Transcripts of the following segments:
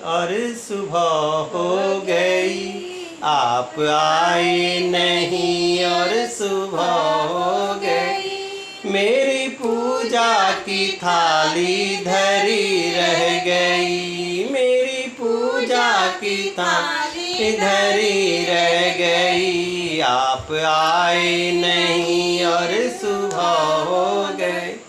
और सुबह हो गई। आप आए नहीं और सुबह हो गई। मेरी पूजा की थाली धरी रह गई। मेरी पूजा की थाली धरी रह गई। आप आए नहीं और सुबह हो गई।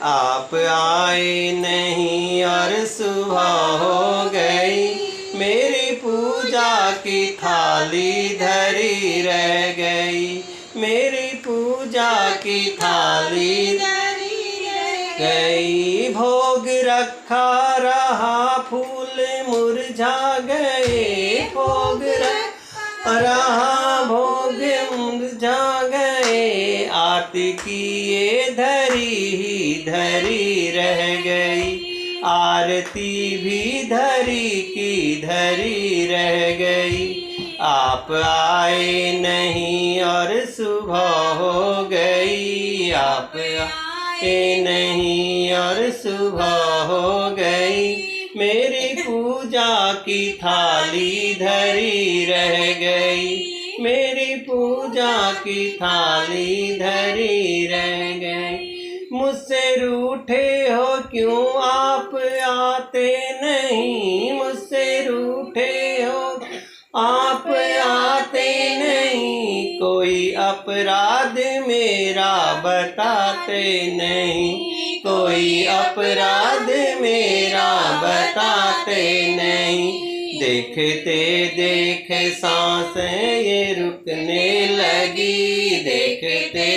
आप आए नहीं और सुबह हो गई। मेरी पूजा की थाली धरी रह गई। मेरी पूजा की थाली धरी रह गई। भोग रखा रहा फूल मुरझा गए। भोग रहा भोग मुरझा गए। आरती की ये धरी ही धरी रह गई। आरती भी धरी की धरी रह गई। आप आए नहीं और सुबह हो गई। आप आए नहीं और सुबह हो गई। मेरी पूजा की थाली धरी रह गई। मेरी पूजा की थाली धरी रह गई। मुझसे रूठे हो क्यों आप आते नहीं। मुझसे रूठे हो आप आते नहीं। कोई अपराध मेरा बताते नहीं। कोई अपराध मेरा बताते नहीं। देखते देखे सांसें ये रुकने लगी। देखते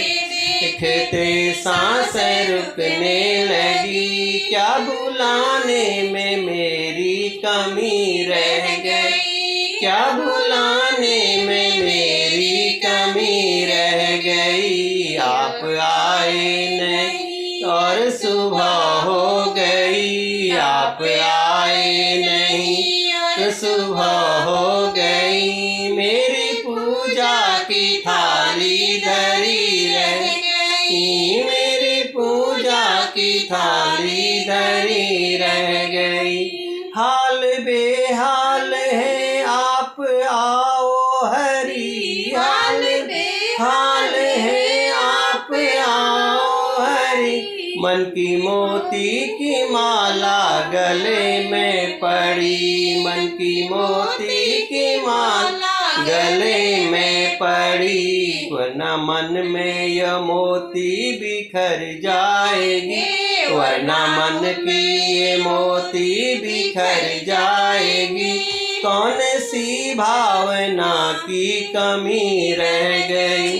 देखते सांसें रुकने लगी। क्या बुलाने में मेरी कमी रह गई। क्या बुलाने में मेरी कमी रह गई। आप आए नहीं और सुबह हो गई। आप आए नहीं और सुबह हो गई। मेरी पूजा की थाली धरी रह गई। मेरी पूजा की थाली धरी रह गई। हाल बेहाल है आप आओ हरी। हाल बेहाल है आप आओ हरी। मन की मोती की माला गले में पड़ी। मन की मोती की माला गले में पड़ी। वरना मन में यह मोती बिखर जाएगी। वरना मन की ये मोती बिखर जाएगी। कौन सी भावना की कमी रह गई।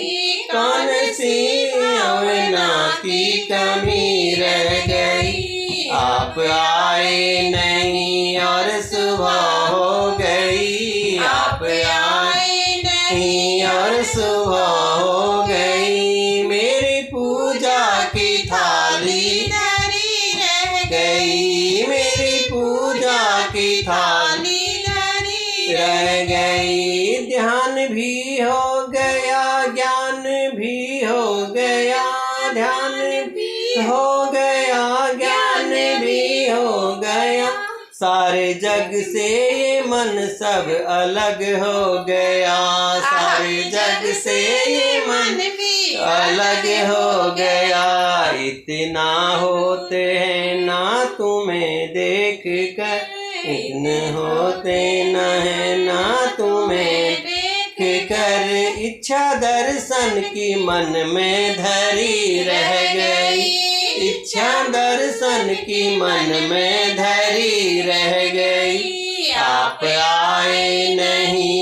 कौन सी भावना की कमी रह गई। आप आए नहीं और सुबह हो गई। आप आए नहीं और सुबह हो गई। मेरी पूजा की थाली धरी रह गई। मेरी पूजा की थाली धरी रह गई। ध्यान भी हो गया ज्ञान भी हो गया। ध्यान भी हो गया ज्ञान भी हो गया। सारे जग से ये मन सब अलग हो गया। सारे जग से ये मन भी अलग हो गया। इतना होते हैं ना तुम्हें देख कर। इतने होते न है ना तुम्हें देख कर। इच्छा दर्शन की मन में धरी रह गई। इच्छा दर्शन की मन में धरी रह गई। आप आए नहीं